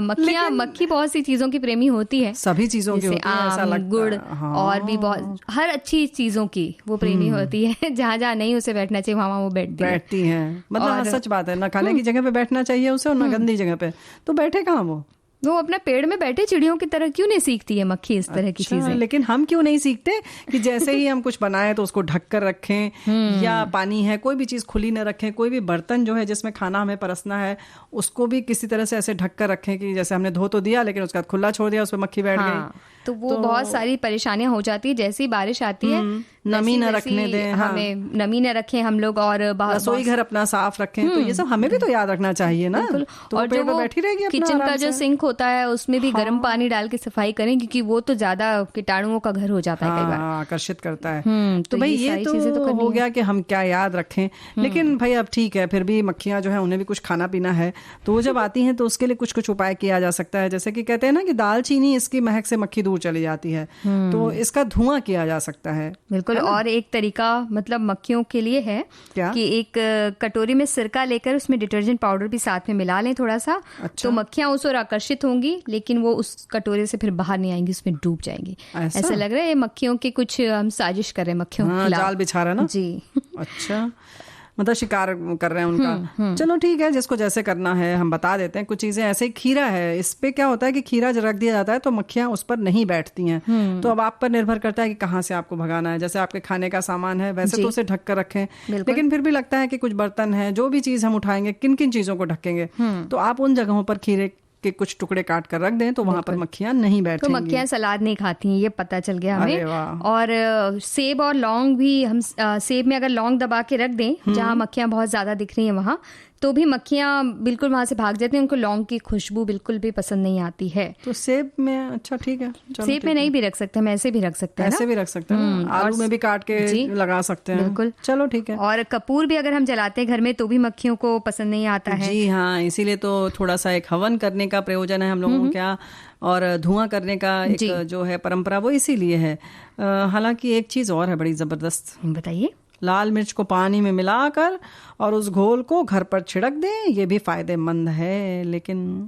मक्खी बहुत सी चीजों की प्रेमी होती है, सभी चीजों की होती है, ऐसा लगता है। गुड़ और भी बहुत हर अच्छी चीजों की वो प्रेमी होती है। जहाँ जहाँ नहीं उसे बैठना चाहिए वहाँ वो बैठती है। मतलब सच बात है, ना खाने की जगह पे बैठना चाहिए उसे और ना गंदी जगह पे, तो बैठे कहाँ वो अपना पेड़ में बैठे चिड़ियों की तरह क्यों नहीं सीखती है मक्खी इस तरह की चीजें। लेकिन हम क्यों नहीं सीखते कि जैसे ही हम कुछ बनाए तो उसको ढक कर रखें, या पानी है कोई भी चीज खुली न रखें, कोई भी बर्तन जो है जिसमें खाना हमें परसना है उसको भी किसी तरह से ऐसे ढक कर रखें कि जैसे हमने धो तो दिया लेकिन उसका खुला छोड़ दिया, उसमें मक्खी बैठ गई तो वो बहुत सारी परेशानियां हो जाती है। जैसी बारिश आती है नमी न रखने दें, हमें नमी न रखें हम लोग, और रसोई घर अपना साफ रखें, तो ये सब हमें भी तो याद रखना चाहिए ना। तो और जो वो बैठी रहेगी किचन का जो सिंक होता है उसमें भी गर्म पानी डाल के सफाई करें, क्योंकि वो तो ज्यादा कीटाणुओं का घर हो जाता है कई बार, आकर्षित करता है। तो भाई ये तो हो गया कि हम क्या याद रखें, लेकिन भाई अब ठीक है, फिर भी मक्खियां जो है उन्हें भी कुछ खाना पीना है, तो वो जब आती हैं तो उसके लिए कुछ कुछ उपाय किया जा सकता है। जैसे कि कहते हैं ना कि दालचीनी, इसकी महक से मक्खी दूर चली जाती है, तो इसका धुआं किया जा सकता है। बिल्कुल। और एक तरीका मतलब मक्खियों के लिए है क्या? कि एक कटोरी में सिरका लेकर उसमें डिटर्जेंट पाउडर भी साथ में मिला लें थोड़ा सा। अच्छा। तो मक्खियां उस ओर आकर्षित होंगी, लेकिन वो उस कटोरे से फिर बाहर नहीं आएंगी, उसमें डूब जाएंगी। ऐसा लग रहा है ये मक्खियों की कुछ हम साजिश कर रहे हैं, मक्खियों के खिलाफ जाल बिछा रहे हैं ना जी। अच्छा, मतलब शिकार कर रहे हैं उनका। चलो ठीक है, जिसको जैसे करना है हम बता देते हैं। कुछ चीजें ऐसे, खीरा है, इस पे क्या होता है कि खीरा जब रख दिया जाता है तो मक्खियां उस पर नहीं बैठती हैं। तो अब आप पर निर्भर करता है कि कहाँ से आपको भगाना है। जैसे आपके खाने का सामान है वैसे तो उसे ढक कर रखें, लेकिन फिर भी लगता है कि कुछ बर्तन है, जो भी चीज हम उठाएंगे किन किन चीजों को ढकेंगे, तो आप उन जगहों पर खीरे के कुछ टुकड़े काट कर रख दें तो वहां पर मक्खियां नहीं बैठेंगी। तो मक्खियां सलाद नहीं खाती हैं, ये पता चल गया हमें। और सेब और लौंग भी हम सेब में अगर लौंग दबा के रख दें जहां मक्खियां बहुत ज्यादा दिख रही हैं वहां, तो भी मक्खियां बिल्कुल वहां से भाग जाती हैं। उनको लौंग की खुशबू बिल्कुल भी पसंद नहीं आती है। तो सेब में अच्छा ठीक है, सेब में नहीं भी रख सकते हम, ऐसे भी रख सकते हैं, ऐसे भी रख सकते हैं, आलू में भी काट के लगा सकते हैं। बिल्कुल, चलो ठीक है। और कपूर भी अगर हम जलाते हैं घर में तो भी मक्खियों को पसंद नहीं आता है। जी हाँ, इसीलिए तो थोड़ा सा एक हवन करने का प्रयोजन है हम लोगों को क्या, और धुआं करने का एक जो है परंपरा वो इसीलिए है। हालांकि एक चीज और है बड़ी जबरदस्त, बताइए। लाल मिर्च को पानी में मिलाकर और उस घोल को घर पर छिड़क दें, ये भी फायदेमंद है, लेकिन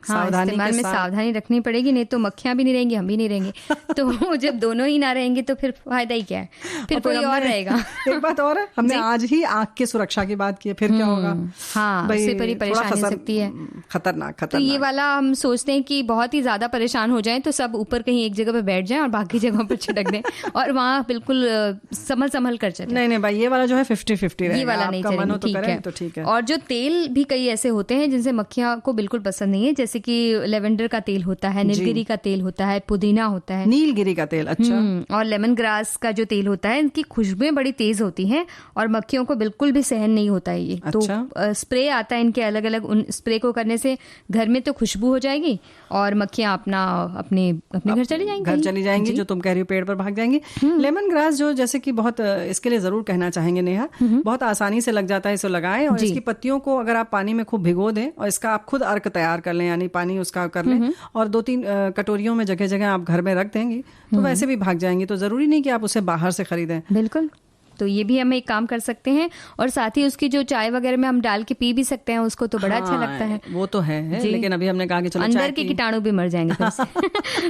इस्तेमाल में सावधानी रखनी पड़ेगी, नहीं तो मक्खियां भी नहीं रहेंगी, हम भी नहीं रहेंगे। तो जब दोनों ही ना रहेंगे तो फिर फायदा ही क्या है, फिर कोई और रहेगा। एक बात और है, हमने आज ही आंख की सुरक्षा की बात की है, फिर क्या होगा? उससे बड़ी परेशानी हो सकती है, खतरनाक। तो ये वाला हम सोचते हैं कि बहुत ही ज्यादा परेशान हो जाएं तो सब ऊपर कहीं एक जगह पे बैठ जाएं और बाकी जगहों पर छिड़क दें और वहाँ बिल्कुल संभल कर चले। नहीं भाई, ये वाला जो है 50-50 ये वाला नहीं चलेगा, ठीक है। और जो तेल भी कई ऐसे होते हैं जिनसे मक्खियां को बिल्कुल पसंद नहीं है, जैसे कि लेवेंडर का तेल होता है, नीलगिरी का तेल होता है, पुदीना होता है, नीलगिरी का तेल, अच्छा, और लेमन ग्रास का जो तेल होता है, इनकी खुशबुएं बड़ी तेज होती हैं और मक्खियों को बिल्कुल भी सहन नहीं होता है ये। अच्छा? तो स्प्रे आता है इनके अलग अलग, उन स्प्रे को करने से घर में तो खुशबू हो जाएगी और मक्खियां अपने घर चली जाएंगी, जो तुम कह रही हो पेड़ पर भाग जाएंगी। लेमन ग्रास जो जैसे कि बहुत, इसके लिए जरूर कहना चाहेंगे नेहा, बहुत आसानी से लग जाता है, इसे लगाएं और इसकी पत्तियों को अगर आप पानी में खूब भिगो दें और इसका आप खुद अर्क तैयार कर लें, यानी पानी उसका कर लें और 2-3 कटोरियों में जगह जगह आप घर में रख देंगी तो वैसे भी भाग जाएंगी। तो जरूरी नहीं कि आप उसे बाहर से खरीदें। बिल्कुल, तो ये भी हम एक काम कर सकते हैं और साथ ही उसकी जो चाय वगैरह में हम डाल के पी भी सकते हैं उसको, तो बड़ा अच्छा लगता है। वो तो है, लेकिन अभी हमने कहा कि चलो अंदर के कीटाणु भी मर जाएंगे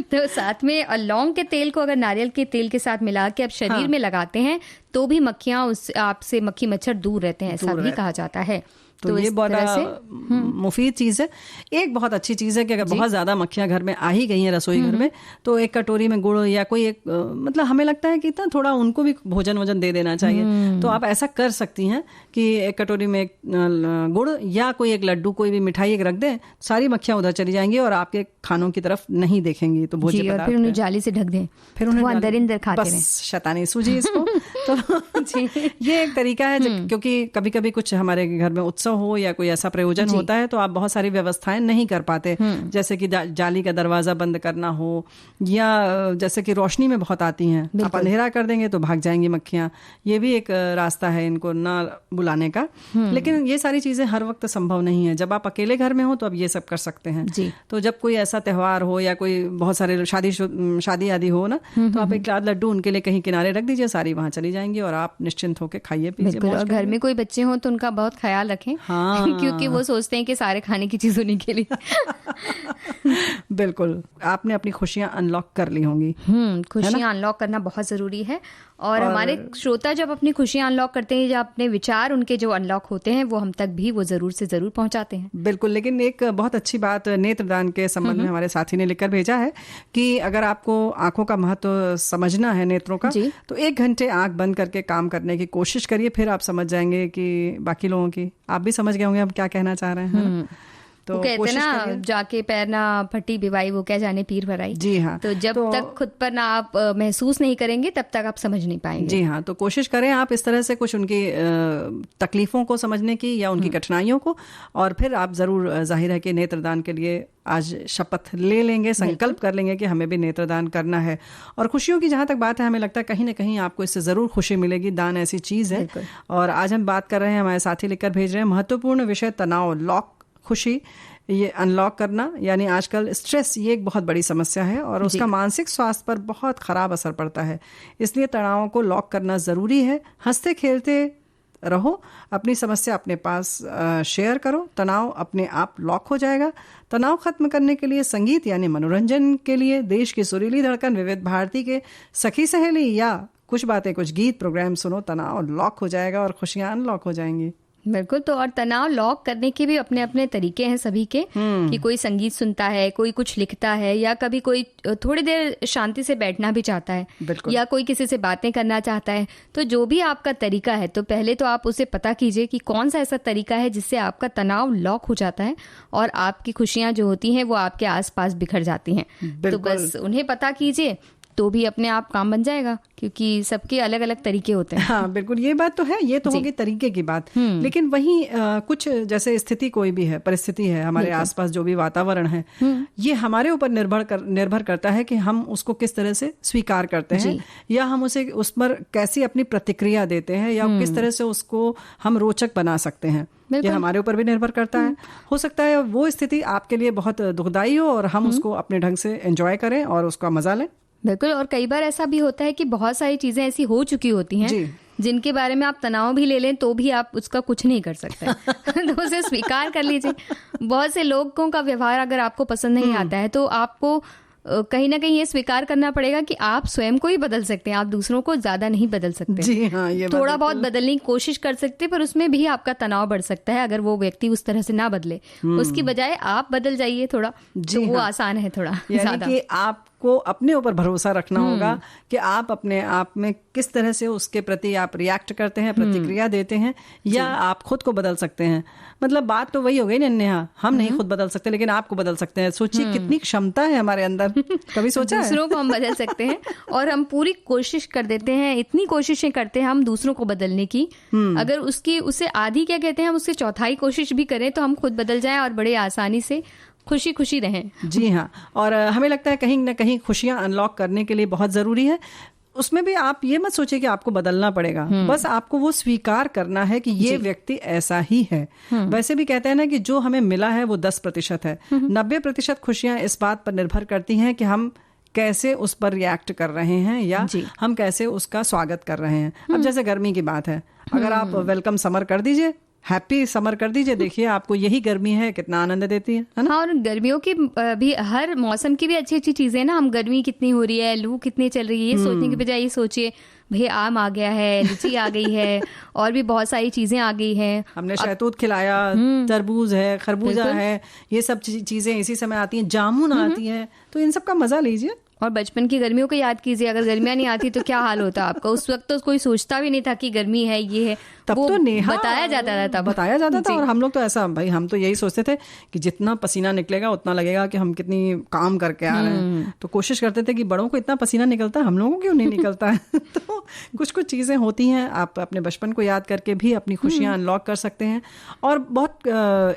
तो साथ में लौंग के तेल को अगर नारियल के तेल के साथ मिला के आप शरीर में लगाते हैं तो भी मक्खियां आपसे मक्खी मच्छर दूर रहते हैं, ऐसा भी कहा जाता है। तो ये बहुत मुफीद चीज है। एक बहुत अच्छी चीज है कि अगर बहुत ज्यादा मक्खियां घर में आ ही गई हैं रसोई घर में, तो एक कटोरी में गुड़ या कोई एक, मतलब हमें लगता है कि इतना थोड़ा उनको भी भोजन वजन दे देना चाहिए। तो आप ऐसा कर सकती हैं कि एक कटोरी में एक गुड़ या कोई एक लड्डू, कोई भी मिठाई एक रख दें, सारी मक्खियां उधर चली जाएंगी और आपके खानों की तरफ नहीं देखेंगी। तो भोज्य पदार्थ फिर उन्हें जाली से ढक दें, फिर उन्हें अंदर खाते रहें, बस शैतानी सूझी इसको। तो ये एक तरीका है, क्योंकि कभी कभी कुछ हमारे घर में उत्सव हो या कोई ऐसा प्रयोजन होता है तो आप बहुत सारी व्यवस्थाएं नहीं कर पाते, जैसे कि जाली का दरवाजा बंद करना हो, या जैसे कि रोशनी में बहुत आती हैं, आप अंधेरा कर देंगे तो भाग जाएंगी मक्खियां। ये भी एक रास्ता है इनको ना बुलाने का। लेकिन ये सारी चीजें हर वक्त संभव नहीं है। जब आप अकेले घर में हो तो आप ये सब कर सकते हैं। तो जब कोई ऐसा त्योहार हो या कोई बहुत सारे शादी आदि हो ना, तो आप एक आध लड्डू उनके लिए कहीं किनारे रख दीजिए, सारी वहां चली जाएंगी और आप निश्चिंत होकर खाइए पीजिए। और घर में कोई बच्चे हों तो उनका बहुत ख्याल रखें। हाँ। क्योंकि वो सोचते हैं कि सारे खाने की चीज उन्हीं के लिए। बिल्कुल, आपने अपनी खुशियां अनलॉक कर ली होंगी। खुशियां अनलॉक करना बहुत जरूरी है। और हमारे श्रोता जब अपनी खुशियां अनलॉक करते हैं, जब अपने विचार उनके जो अनलॉक होते हैं वो हम तक भी वो जरूर से जरूर पहुंचाते हैं। बिल्कुल, लेकिन एक बहुत अच्छी बात नेत्रदान के संबंध में हमारे साथी ने लिखकर भेजा है कि अगर आपको आंखों का महत्व समझना है, नेत्रों का, तो 1 घंटे आंख बंद करके काम करने की कोशिश करिए, फिर आप समझ जाएंगे कि बाकी लोगों की। आप भी समझ गए होंगे हम क्या कहना चाह रहे हैं। तो कहते ना, जाके पैर ना फटी बिवाई वो क्या जाने पीर भराई। जी हाँ। तो जब तक खुद पर ना आप महसूस नहीं करेंगे तब तक आप समझ नहीं पाएंगे। जी हाँ, तो कोशिश करें आप इस तरह से कुछ उनकी तकलीफों को समझने की या उनकी कठिनाइयों को, और फिर आप जरूर, जाहिर है कि नेत्रदान के लिए आज शपथ ले लेंगे, संकल्प कर लेंगे कि हमें भी नेत्रदान करना है। और खुशियों की जहाँ तक बात है, हमें लगता है कहीं ना कहीं आपको इससे ज़रूर खुशी मिलेगी। दान ऐसी चीज़ है। और आज हम बात कर रहे हैं, हमारे साथी लिखकर भेज रहे हैं, महत्वपूर्ण विषय तनाव, लॉक, खुशी, ये अनलॉक करना। यानी आजकल स्ट्रेस ये एक बहुत बड़ी समस्या है और उसका मानसिक स्वास्थ्य पर बहुत ख़राब असर पड़ता है। इसलिए तनावों को लॉक करना ज़रूरी है। हंसते खेलते रहो, अपनी समस्या अपने पास शेयर करो, तनाव अपने आप लॉक हो जाएगा। तनाव खत्म करने के लिए संगीत यानी मनोरंजन के लिए देश की सुरीली धड़कन विविध भारती के सखी सहेली या कुछ बातें कुछ गीत प्रोग्राम सुनो, तनाव लॉक हो जाएगा और खुशियां अनलॉक हो जाएंगी। बिल्कुल। तो और तनाव लॉक करने के भी अपने अपने तरीके हैं सभी के, कि कोई संगीत सुनता है, कोई कुछ लिखता है, या कभी कोई थोड़ी देर शांति से बैठना भी चाहता है, या कोई किसी से बातें करना चाहता है। तो जो भी आपका तरीका है, तो पहले तो आप उसे पता कीजिए कि कौन सा ऐसा तरीका है जिससे आपका तनाव लॉक हो जाता है और आपकी खुशियां जो होती हैं वो आपके आसपास बिखर जाती हैं। तो बस उन्हें पता कीजिए, तो भी अपने आप काम बन जाएगा, क्योंकि सबके अलग अलग तरीके होते हैं। हाँ बिल्कुल, ये बात तो है। ये तो होगी तरीके की बात, लेकिन वहीं कुछ जैसे स्थिति कोई भी है, परिस्थिति है, हमारे आसपास जो भी वातावरण है, ये हमारे ऊपर निर्भर करता है कि हम उसको किस तरह से स्वीकार करते हैं, या हम उस पर कैसी अपनी प्रतिक्रिया देते हैं, या किस तरह से उसको हम रोचक बना सकते हैं। ये हमारे ऊपर भी निर्भर करता है। हो सकता है वो स्थिति आपके लिए बहुत दुखदाई हो और हम उसको अपने ढंग से एंजॉय करें और उसका मजा लें। बिल्कुल। और कई बार ऐसा भी होता है कि बहुत सारी चीजें ऐसी हो चुकी होती हैं जिनके बारे में आप तनाव भी ले लें तो भी आप उसका कुछ नहीं कर सकते। तो उसे स्वीकार कर लीजिए। बहुत से लोगों का व्यवहार अगर आपको पसंद नहीं आता है तो आपको कहीं ना कहीं ये स्वीकार करना पड़ेगा कि आप स्वयं को ही बदल सकते हैं, आप दूसरों को ज्यादा नहीं बदल सकते। जी हाँ, ये थोड़ा बहुत बदलने की कोशिश कर सकते, पर उसमें भी आपका तनाव बढ़ सकता है अगर वो व्यक्ति उस तरह से ना बदले। उसकी बजाय आप बदल जाइए थोड़ा, तो वो आसान है थोड़ा ज्यादा। कि आपको अपने ऊपर भरोसा रखना होगा कि आप अपने आप में किस तरह से उसके प्रति आप रिएक्ट करते हैं, प्रतिक्रिया देते हैं, या आप खुद को बदल सकते हैं। मतलब बात तो वही हो गई ना नेहा, हम नहीं खुद बदल सकते लेकिन आपको बदल सकते हैं। सोचिए कितनी क्षमता है हमारे अंदर, कभी सोचा है? दूसरों को हम बदल सकते हैं और हम पूरी कोशिश कर देते हैं, इतनी कोशिशें करते हैं हम दूसरों को बदलने की। अगर उससे आधी क्या कहते हैं, हम उससे चौथाई कोशिश भी करें तो हम खुद बदल जाएं और बड़े आसानी से खुशी खुशी रहें। जी हाँ, और हमें लगता है कहीं ना कहीं खुशियां अनलॉक करने के लिए बहुत जरूरी है। उसमें भी आप ये मत सोचिए कि आपको बदलना पड़ेगा, बस आपको वो स्वीकार करना है कि ये व्यक्ति ऐसा ही है। वैसे भी कहते हैं ना कि जो हमें मिला है वो 10% है, 90% खुशियां इस बात पर निर्भर करती हैं कि हम कैसे उस पर रिएक्ट कर रहे हैं या हम कैसे उसका स्वागत कर रहे हैं। अब जैसे गर्मी की बात है, अगर आप वेलकम समर कर दीजिए, हैप्पी समर कर दीजिए, देखिए आपको यही गर्मी है कितना आनंद देती है ना। हाँ, और गर्मियों की भी, हर मौसम की भी अच्छी अच्छी चीजें ना। हम गर्मी कितनी हो रही है, लू कितनी चल रही है, ये सोचने की बजाय ये सोचिए भाई आम आ गया है, लीची आ गई है, और भी बहुत सारी चीजें आ गई हैं। हमने शहतूत खिलाया, तरबूज है, खरबूजा है, ये सब चीजें इसी समय आती हैं, जामुन आती है, तो इन सब का मजा लीजिए। और बचपन की गर्मियों को याद कीजिए, अगर गर्मियां नहीं आती तो क्या हाल होता आपका। उस वक्त तो कोई सोचता भी नहीं था कि गर्मी है, ये है, तब तो नेहा बताया जाता था और हम लोग तो ऐसा, भाई हम तो यही सोचते थे कि जितना पसीना निकलेगा उतना लगेगा कि हम कितनी काम करके आ रहे हैं। तो कोशिश करते थे कि बड़ों को इतना पसीना निकलता है, हम लोगों को क्यों नहीं निकलता है। तो कुछ कुछ चीजें होती हैं, आप अपने बचपन को याद करके भी अपनी खुशियां अनलॉक कर सकते हैं। और बहुत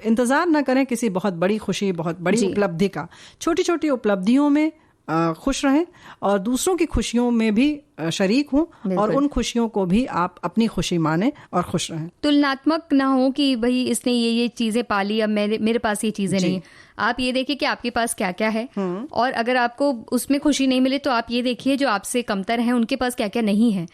इंतजार ना करें किसी बहुत बड़ी खुशी, बहुत बड़ी उपलब्धि का। छोटी छोटी उपलब्धियों में खुश रहें और दूसरों की खुशियों में भी शरीक हूँ और उन खुशियों को भी आप अपनी खुशी माने और खुश रहें। तुलनात्मक ना हो कि भाई इसने ये चीजें पाली, अब मेरे पास ये चीजें नहीं। आप ये देखिए कि आपके पास क्या क्या है, और अगर आपको उसमें खुशी नहीं मिले तो आप ये देखिए जो आपसे कमतर हैं उनके पास क्या क्या नहीं है।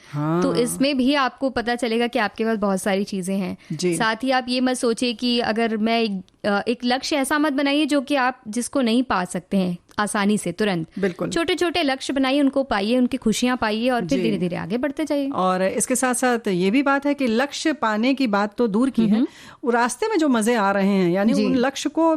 तो इसमें भी आपको पता चलेगा कि आपके पास बहुत सारी चीजें हैं। साथ ही आप ये मत सोचिए कि अगर मैं एक लक्ष्य ऐसा मत बनाइए जो कि आप जिसको नहीं पा सकते हैं आसानी से तुरंत। बिल्कुल छोटे छोटे लक्ष्य बनाइए, उनको पाइए, उनकी खुशियां पाइए और फिर धीरे धीरे आगे बढ़ते जाइए। और इसके साथ साथ ये भी बात है कि लक्ष्य पाने की बात तो दूर की है, रास्ते में जो मजे आ रहे हैं, यानी उन लक्ष्य को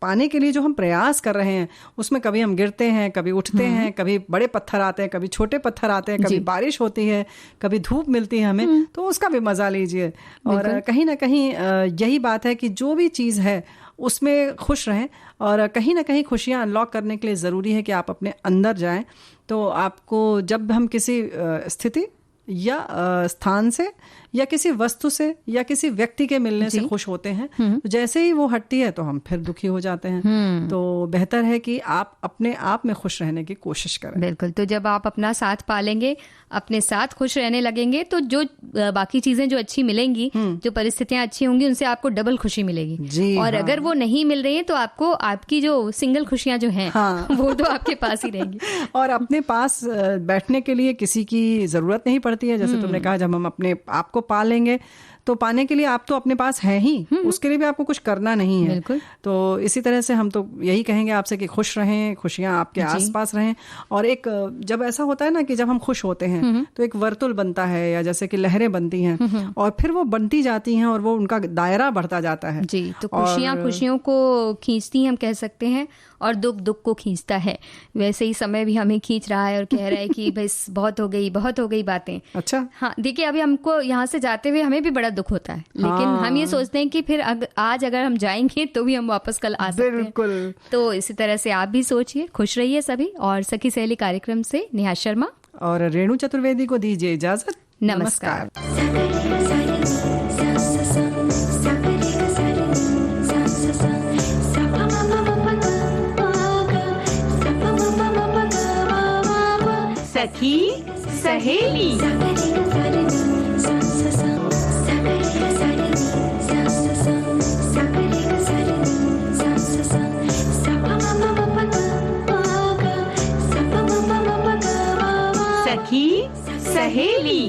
पाने के लिए जो हम प्रयास कर रहे हैं उसमें कभी हम गिरते हैं, कभी उठते हैं, कभी बड़े पत्थर आते हैं, कभी छोटे पत्थर आते हैं, कभी बारिश होती है, कभी धूप मिलती है हमें, तो उसका भी मजा लीजिए। और कहीं ना कहीं यही बात है कि जो भी चीज़ है उसमें खुश रहें, और कहीं ना कहीं खुशियां अनलॉक करने के लिए ज़रूरी है कि आप अपने अंदर जाएं। तो आपको जब हम किसी स्थिति या स्थान से या किसी वस्तु से या किसी व्यक्ति के मिलने से खुश होते हैं, तो जैसे ही वो हटती है तो हम फिर दुखी हो जाते हैं। तो बेहतर है कि आप अपने आप में खुश रहने की कोशिश करें। बिल्कुल। तो जब आप अपना साथ पालेंगे, अपने साथ खुश रहने लगेंगे, तो जो बाकी चीजें जो अच्छी मिलेंगी, जो परिस्थितियां अच्छी होंगी, उनसे आपको डबल खुशी मिलेगी। और अगर वो नहीं मिल रही है तो आपको आपकी जो सिंगल खुशियां जो हैं वो तो आपके पास ही रहेंगी। और अपने पास बैठने के लिए किसी की जरूरत नहीं पड़ती है। जैसे तुमने कहा, जब हम अपने आप को पालेंगे तो पाने के लिए आप तो अपने पास है ही, उसके लिए भी आपको कुछ करना नहीं है। तो इसी तरह से हम तो यही कहेंगे आपसे कि खुश रहें, खुशियां आपके आसपास रहें। और एक जब ऐसा होता है ना कि जब हम खुश होते हैं तो एक वर्तुल बनता है, या जैसे कि लहरें बनती हैं और फिर वो बनती जाती हैं और वो उनका दायरा बढ़ता जाता है। जी, तो खुशियां खुशियों को खींचती हैं, हम कह सकते हैं, और दुख दुख को खींचता है। वैसे ही समय भी हमें खींच रहा है और कह रहा है कि बस बहुत हो गई बातें। अच्छा, हाँ, देखिए अभी हमको यहाँ से जाते हुए हमें भी बड़ा दुख होता है, लेकिन हम ये सोचते हैं कि फिर आज अगर हम जाएंगे तो भी हम वापस कल आ सकते हैं। बिल्कुल। तो इसी तरह से आप भी सोचिए, खुश रहिए सभी। और सखी सहेली कार्यक्रम से नेहा शर्मा और रेणु चतुर्वेदी को दीजिए इजाजत। नमस्कार। सखी सहेली। सखी सहेली।